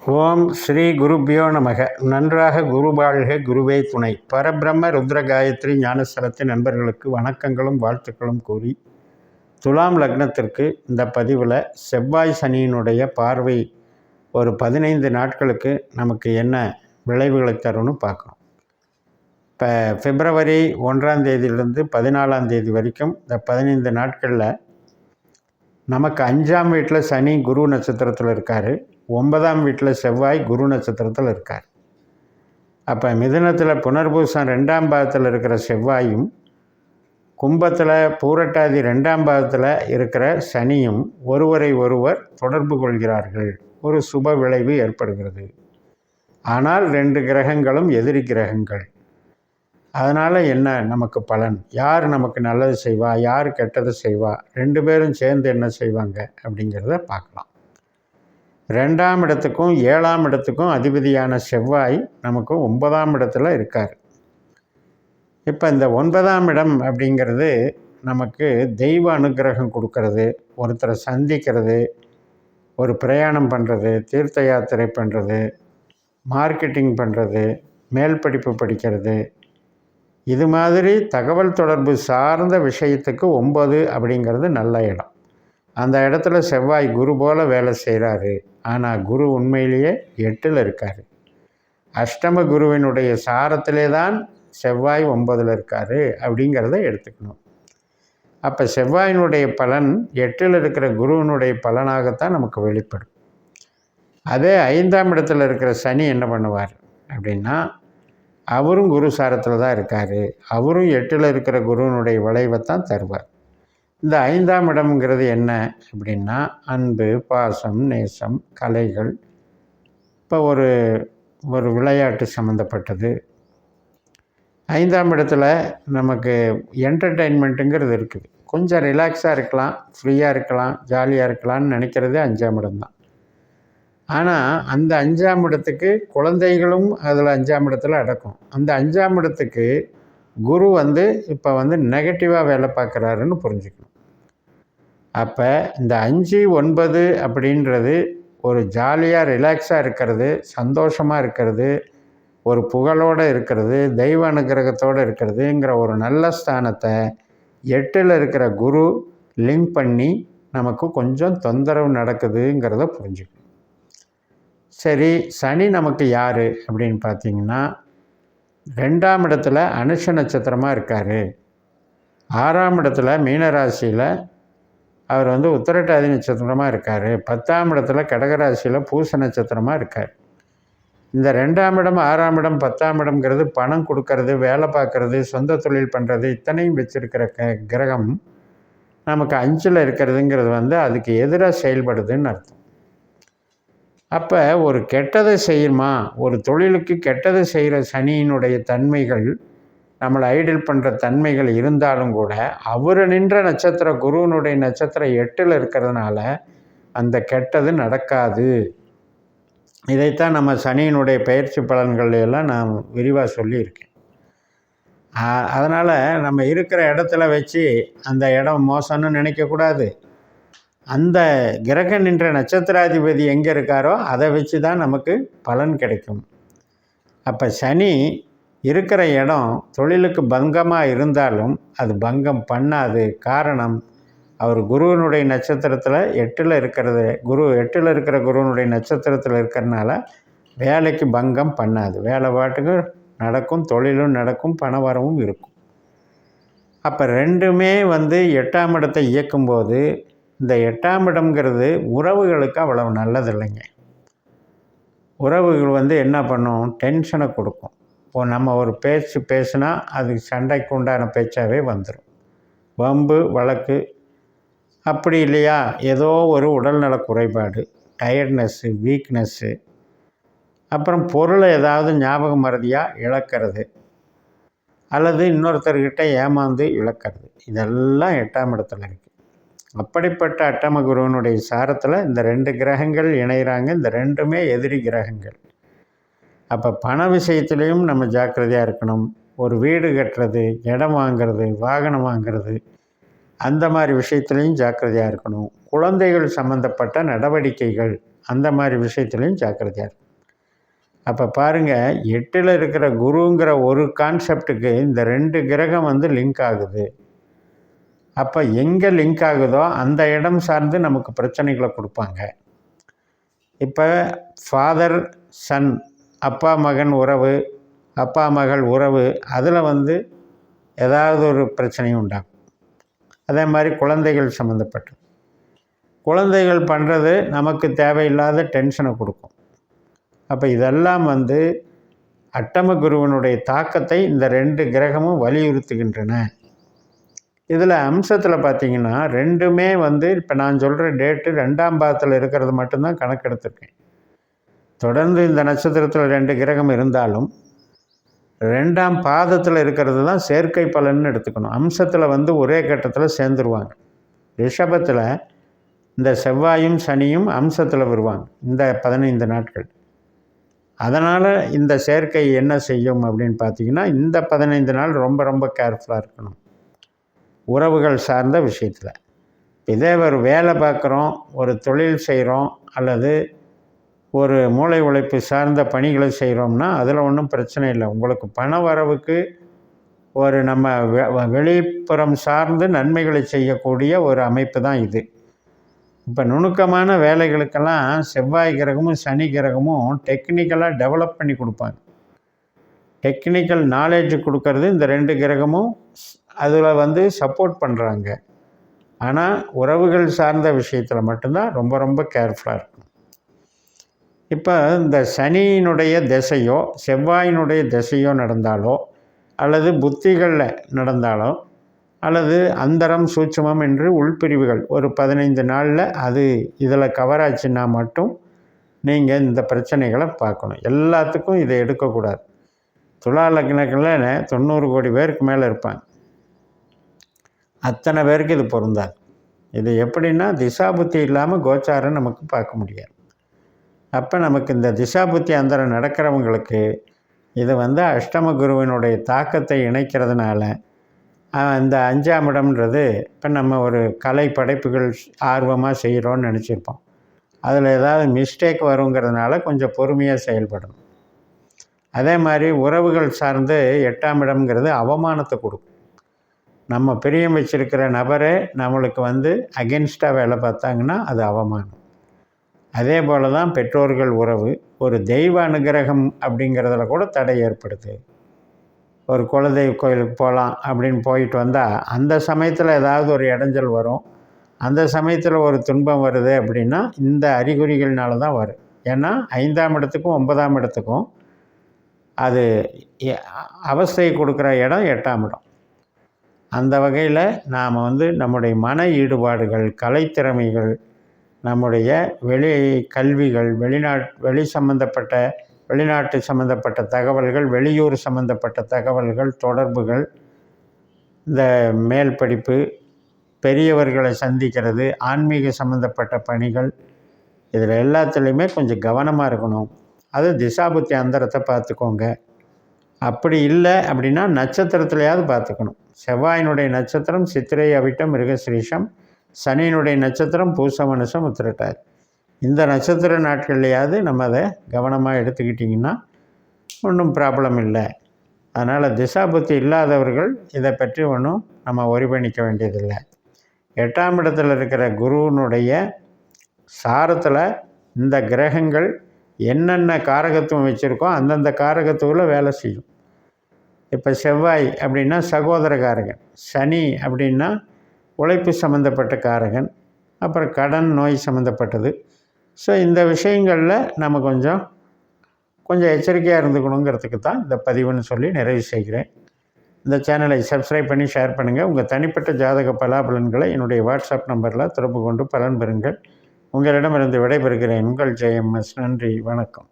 ஓம் ஸ்ரீ குருபியோ நமக. நன்றாக குருவாழ்க, குருவே துணை. பரபிரம்ம ருத்ர காயத்ரி ஞானஸ்தலத்து நண்பர்களுக்கு வணக்கங்களும் வாழ்த்துக்களும் கூறி, துலாம் லக்னத்திற்கு இந்த பதிவில் செவ்வாய் சனியினுடைய பார்வை ஒரு 15 நாட்களுக்கு நமக்கு என்ன விளைவுகளை தரும்னு பார்க்கணும். இப்போ பிப்ரவரி 1ஆம் தேதியிலிருந்து 14ஆம் தேதி வரைக்கும் இந்த 15 நாட்களில் நமக்கு 5ஆம் வீட்டில் சனி குரு நட்சத்திரத்தில் இருக்கார். 9ஆம் வீட்டில் செவ்வாய் குரு நட்சத்திரத்தில் இருக்கார். அப்போ மிதுனத்தில் புனர்பூசம் 2ஆம் பாதத்தில் இருக்கிற செவ்வாயும், கும்பத்தில் பூரட்டாதி 2ஆம் பாதத்தில் இருக்கிற சனியும் ஒருவரை ஒருவர் தொடர்பு கொள்கிறார்கள். ஒரு சுப விளைவு ஏற்படுகிறது. ஆனால் 2 கிரகங்களும் எதிரி கிரகங்கள். அதனால் என்ன நமக்கு பலன்? யார் நமக்கு நல்லது செய்வா, யார் கெட்டது செய்வா, 2 பேரும் சேர்ந்து என்ன செய்வாங்க அப்படிங்கிறத பார்க்கலாம். 2ஆம் இடத்துக்கும் 7ஆம் இடத்துக்கும் அதிபதியான செவ்வாய் நமக்கு 9ஆம் இடத்துல இருக்கார். இப்போ இந்த 9ஆம் இடம் அப்படிங்கிறது நமக்கு தெய்வ அனுகிரகம் கொடுக்கறது, ஒருத்தரை சந்திக்கிறது, ஒரு பிரயாணம் பண்ணுறது, தீர்த்த யாத்திரை பண்ணுறது, மார்க்கெட்டிங் பண்ணுறது, மேல் படிப்பு படிக்கிறது, இது மாதிரி தகவல் தொடர்பு சார்ந்த விஷயத்துக்கு 9 அப்படிங்கிறது நல்ல இடம். அந்த இடத்துல செவ்வாய் குரு போல் வேலை செய்கிறாரு. ஆனால் குரு உண்மையிலேயே 8ல் இருக்கார். அஷ்டம குருவினுடைய சாரத்திலே தான் செவ்வாய் 9ல் இருக்கார் அப்படிங்கிறத எடுத்துக்கணும். அப்போ செவ்வாயினுடைய பலன் 8ல் இருக்கிற குருவினுடைய பலனாகத்தான் நமக்கு வெளிப்படும். அதே 5ஆம் இடத்துல இருக்கிற சனி என்ன பண்ணுவார் அப்படின்னா, அவரும் குரு சாரத்தில் தான் இருக்கார். அவரும் 8ல் இருக்கிற குருவினுடைய விளைவைத்தான் தருவார். இந்த 5ஆம் இடம்ங்கிறது என்ன அப்படின்னா, அன்பு, பாசம், நேசம், கலைகள், இப்போ ஒரு விளையாட்டு சம்மந்தப்பட்டது. 5ஆம் இடத்துல நமக்கு என்டர்டெயின்மெண்ட்டுங்கிறது இருக்குது. கொஞ்சம் ரிலாக்ஸாக இருக்கலாம், ஃப்ரீயாக இருக்கலாம், ஜாலியாக இருக்கலாம்னு நினைக்கிறது 5ஆம் இடம்தான். ஆனால் அந்த 5ஆம் இடத்துக்கு குழந்தைகளும் அதில் 5ஆம் இடத்துல அடக்கும். அந்த 5ஆம் இடத்துக்கு குரு இப்போ நெகட்டிவாக வேலை பார்க்குறாருன்னு புரிஞ்சுக்கணும். அப்போ இந்த 5, 9 அப்படின்றது ஒரு ஜாலியாக ரிலாக்ஸாக இருக்கிறது, சந்தோஷமாக இருக்கிறது, ஒரு புகழோடு இருக்கிறது, தெய்வ அனுகிரகத்தோடு இருக்கிறதுங்கிற ஒரு நல்ல ஸ்தானத்தை 8ல் இருக்கிற குரு லிங்க் பண்ணி நமக்கு கொஞ்சம் தொந்தரவு நடக்குதுங்கிறத புரிஞ்சுக்கணும். சரி, சனி நமக்கு யார் அப்படின்னு பார்த்தீங்கன்னா, 2ஆம் இடத்துல அனுஷ நட்சத்திரமாக இருக்கார். 6ஆம் இடத்துல மீனராசியில் அவர் உத்திரட்டாதி நட்சத்திரமாக இருக்கார். 10ஆம் இடத்துல கடகராசியில் பூச நட்சத்திரமாக இருக்கார். இந்த 2ஆம் இடம், 6ஆம் இடம், 10ஆம் இடம்ங்கிறது பணம் கொடுக்கறது, வேலை பார்க்குறது, சொந்த தொழில் பண்ணுறது, இத்தனையும் வச்சுருக்கிற கிரகம் நமக்கு 5ல் இருக்கிறதுங்கிறது அதுக்கு எதிராக செயல்படுதுன்னு அர்த்தம். அப்போ ஒரு கெட்டதை செய்யுமா, ஒரு தொழிலுக்கு கெட்டதை செய்கிற சனியினுடைய தன்மைகள், நம்மளை ஐடில் பண்ணுற தன்மைகள் இருந்தாலும் கூட, அவர் நின்ற நட்சத்திரம் குருவினுடைய நட்சத்திரம் 8ல் இருக்கிறதுனால அந்த கெட்டது நடக்காது. இதைத்தான் நம்ம சனியினுடைய பயிற்சி பலன்கள் எல்லாம் நான் விரிவாக சொல்லியிருக்கேன். அதனால் நம்ம இருக்கிற இடத்துல வச்சு அந்த இடம் மோசம்னு நினைக்கக்கூடாது. அந்த கிரகம் நின்ற நட்சத்திராதிபதி எங்கே இருக்காரோ அதை வச்சு தான் நமக்கு பலன் கிடைக்கும். அப்போ சனி இருக்கிற இடம் தொழிலுக்கு பங்கமாக இருந்தாலும் அது பங்கம் பண்ணாது. காரணம், அவர் குருவினுடைய நட்சத்திரத்தில் 8ல் இருக்கிறது, 8ல் இருக்கிற குருவினுடைய நட்சத்திரத்தில் இருக்கிறதுனால வேலைக்கு பங்கம் பண்ணாது. வேலை பாட்டுக்கு நடக்கும், தொழிலும் நடக்கும், பண வரவும் இருக்கும். அப்போ 2மே 8ஆம் இடத்தை இயக்கும்போது, இந்த 8ஆம் இடம்ங்கிறது உறவுகளுக்கு அவ்வளவு நல்லதில்லைங்க. உறவுகள் என்ன பண்ணும், டென்ஷனை கொடுக்கும். இப்போது நம்ம ஒரு பேச்சு பேசுனா அது சண்டைக்கு உண்டான பேச்சாகவே வந்துடும். வம்பு வழக்கு, அப்படி இல்லையா ஏதோ ஒரு உடல்நல குறைபாடு, டயர்ட்னஸ்ஸு, வீக்னஸ்ஸு, அப்புறம் பொருளை ஏதாவது ஞாபகம் மறதியாக இழக்கிறது, அல்லது இன்னொருத்தர்கிட்ட ஏமாந்து இழக்கிறது, இதெல்லாம் 8ஆம் இடத்துல இருக்குது. அப்படிப்பட்ட அட்டம குருவனுடைய சாரத்தில் இந்த 2 கிரகங்கள் இணைகிறாங்க. இந்த 2மே எதிரி கிரகங்கள். அப்போ பண விஷயத்துலேயும் நம்ம ஜாக்கிரதையாக இருக்கணும். ஒரு வீடு கட்டுறது, இடம் வாங்கிறது, வாகனம் வாங்கிறது, அந்த மாதிரி விஷயத்துலேயும் ஜாக்கிரதையாக இருக்கணும். குழந்தைகள் சம்மந்தப்பட்ட நடவடிக்கைகள், அந்த மாதிரி விஷயத்துலையும் ஜாக்கிரதையாக இருக்கும். அப்போ பாருங்கள், 8ல் இருக்கிற குருங்கிற ஒரு கான்செப்டுக்கு இந்த 2 கிரகம் வந்து லிங்க் ஆகுது. அப்போ எங்கே லிங்க் ஆகுதோ அந்த இடம் சார்ந்து நமக்கு பிரச்சனைகளை கொடுப்பாங்க. இப்போ ஃபாதர் சன், அப்பா மகன் உறவு, அப்பா மகள் உறவு, அதில் வந்து ஏதாவது ஒரு பிரச்சனையும் உண்டாகும். அதே மாதிரி குழந்தைகள் சம்மந்தப்பட்டது. குழந்தைகள் பண்ணுறது நமக்கு தேவையில்லாத டென்ஷனை கொடுக்கும். அப்போ இதெல்லாம் வந்து அட்டம குருவனுடைய தாக்கத்தை இந்த 2 கிரகமும் வலியுறுத்துகின்றன. இதில் அம்சத்தில் பார்த்திங்கன்னா 2மே வந்து இப்போ நான் சொல்கிற டேட்டு 2ஆம் பாதத்தில் இருக்கிறது மட்டும்தான் கணக்கெடுத்திருக்கேன். தொடர்ந்து இந்த நட்சத்திரத்தில் 2 கிரகம் இருந்தாலும் 2ஆம் பாதத்தில் இருக்கிறது தான் சேர்க்கை பலன்னு எடுத்துக்கணும். அம்சத்தில் வந்து ஒரே கட்டத்தில் சேர்ந்துருவாங்க. ரிஷபத்தில் இந்த செவ்வாயும் சனியும் அம்சத்தில் வருவாங்க இந்த 15 நாட்கள். அதனால் இந்த சேர்க்கை என்ன செய்யும் அப்படின்னு பார்த்திங்கன்னா, இந்த 15 நாள் ரொம்ப ரொம்ப கேர்ஃபுல்லாக இருக்கணும் உறவுகள் சார்ந்த விஷயத்தில். இதே ஒரு வேலை பார்க்குறோம், ஒரு தொழில் செய்கிறோம், அல்லது ஒரு மூளை உழைப்பு சார்ந்த பணிகளை செய்கிறோம்னா அதில் ஒன்றும் பிரச்சனை இல்லை. உங்களுக்கு பண வரவுக்கு ஒரு நம்ம வெளிப்புறம் சார்ந்து நன்மைகளை செய்யக்கூடிய ஒரு அமைப்பு தான் இது. இப்போ நுணுக்கமான வேலைகளுக்கெல்லாம் செவ்வாய் கிரகமும் சனி கிரகமும் டெக்னிக்கலாக டெவலப் பண்ணி கொடுப்பாங்க. டெக்னிக்கல் நாலேஜ் கொடுக்கறது இந்த 2 கிரகமும் அதில் வந்து சப்போர்ட் பண்ணுறாங்க. ஆனால் உறவுகள் சார்ந்த விஷயத்தில் மட்டும்தான் ரொம்ப ரொம்ப கேர்ஃபுல்லாக இருக்கும். இப்போ இந்த சனியினுடைய திசையோ செவ்வாயினுடைய திசையோ நடந்தாலோ, அல்லது புத்திகளில் நடந்தாலோ, அல்லது அந்தரம் சூட்சுமம் என்று உள்பிரிவுகள் ஒரு 15 நாளில் அது இதில் கவர் ஆச்சுன்னா மட்டும் நீங்கள் இந்த பிரச்சனைகளை பார்க்கணும். எல்லாத்துக்கும் இதை எடுக்கக்கூடாது. துலா லக்னங்களில் 90 கோடி பேருக்கு மேலே இருப்பாங்க. அத்தனை பேருக்கு இது பொருந்தாது. இது எப்படின்னா திசாபுத்தி இல்லாமல் கோச்சாரம் நமக்கு பார்க்க முடியாது. அப்போ நமக்கு இந்த திசாபுத்தி அந்தரம் நடக்கிறவங்களுக்கு இது வந்து அஷ்டம குருவினுடைய தாக்கத்தை இணைக்கிறதுனால இந்த 5ஆம் இடம்ன்றது இப்போ நம்ம ஒரு கலை படைப்புகள் ஆர்வமாக செய்கிறோன்னு நினச்சிருப்போம். அதில் ஏதாவது மிஸ்டேக் வருங்கிறதுனால கொஞ்சம் பொறுமையாக செயல்படணும். அதே மாதிரி உறவுகள் சார்ந்து 8ஆம் இடம்ங்கிறது அவமானத்தை கொடுக்கும். நம்ம பிரியம் வச்சுருக்கிற நபரே நம்மளுக்கு வந்து அகென்ஸ்டாக வேலை பார்த்தாங்கன்னா அது அவமானம். அதே போல் தான் பெற்றோர்கள் உறவு, ஒரு தெய்வ அனுகிரகம் அப்படிங்கிறதுல கூட தடை ஏற்படுது. ஒரு குலதெய்வ கோயிலுக்கு போகலாம் அப்படின்னு போயிட்டு வந்தால் அந்த சமயத்தில் ஏதாவது ஒரு இடைஞ்சல் வரும். அந்த சமயத்தில் ஒரு துன்பம் வருது அப்படின்னா இந்த அறிகுறிகள்னால தான் வரும். ஏன்னா 5ஆம் இடத்துக்கும் 9ஆம் இடத்துக்கும் அது அவஸ்தையை கொடுக்குற இடம் 8ஆம் இடம். அந்த வகையில் நாம் வந்து நம்முடைய மன ஈடுபாடுகள், கலைத்திறமைகள், நம்முடைய வெளி கல்விகள், வெளிநாட்டு சம்மந்தப்பட்ட தகவல்கள், வெளியூர் சம்மந்தப்பட்ட தகவல்கள், தொடர்புகள், இந்த மேல் படிப்பு, பெரியவர்களை சந்திக்கிறது, ஆன்மீக சம்மந்தப்பட்ட பணிகள், இதில் எல்லாத்துலேயுமே கொஞ்சம் கவனமாக இருக்கணும். அது திசாபுத்தி அந்தரத்தை பார்த்துக்கோங்க. அப்படி இல்லை அப்படின்னா நட்சத்திரத்துலையாவது பார்த்துக்கணும். செவ்வாயினுடைய நட்சத்திரம் சித்திரை, அவிட்டம், மிருகசிரீஷம். சனியினுடைய நட்சத்திரம் பூசமனுஷம், உத்திரட்டாதி. இந்த நட்சத்திர நாட்கள்லையாவது நம்ம அதை கவனமாக எடுத்துக்கிட்டிங்கன்னா ஒன்றும் ப்ராப்ளம் இல்லை. அதனால் திசாபுத்தி இல்லாதவர்கள் இதை பற்றி ஒன்றும் நம்ம ஒரி பண்ணிக்க வேண்டியதில்லை. 8ஆம் இடத்துல இருக்கிற குருவினுடைய சாரத்தில் இந்த கிரகங்கள் என்னென்ன காரகத்துவம் வச்சுருக்கோ அந்தந்த காரகத்துவில் வேலை செய்யும். இப்போ செவ்வாய் அப்படின்னா சகோதர காரகன், சனி அப்படின்னா உழைப்பு சம்மந்தப்பட்ட காரகன், அப்புறம் கடன், நோய் சம்மந்தப்பட்டது. ஸோ இந்த விஷயங்களில் நம்ம கொஞ்சம் எச்சரிக்கையாக இருந்துக்கணுங்கிறதுக்கு தான் இந்த பதிவுன்னு சொல்லி நிறைவு செய்கிறேன். இந்த சேனலை சப்ஸ்கிரைப் பண்ணி ஷேர் பண்ணுங்கள். உங்கள் தனிப்பட்ட ஜாதக பலாபலன்களை என்னுடைய வாட்ஸ்அப் நம்பரில் தொடர்பு கொண்டு பலன் பெறுங்கள். உங்களிடமிருந்து விடைபெறுகிறேன். உங்கள் ஜெயம்எஸ். நன்றி, வணக்கம்.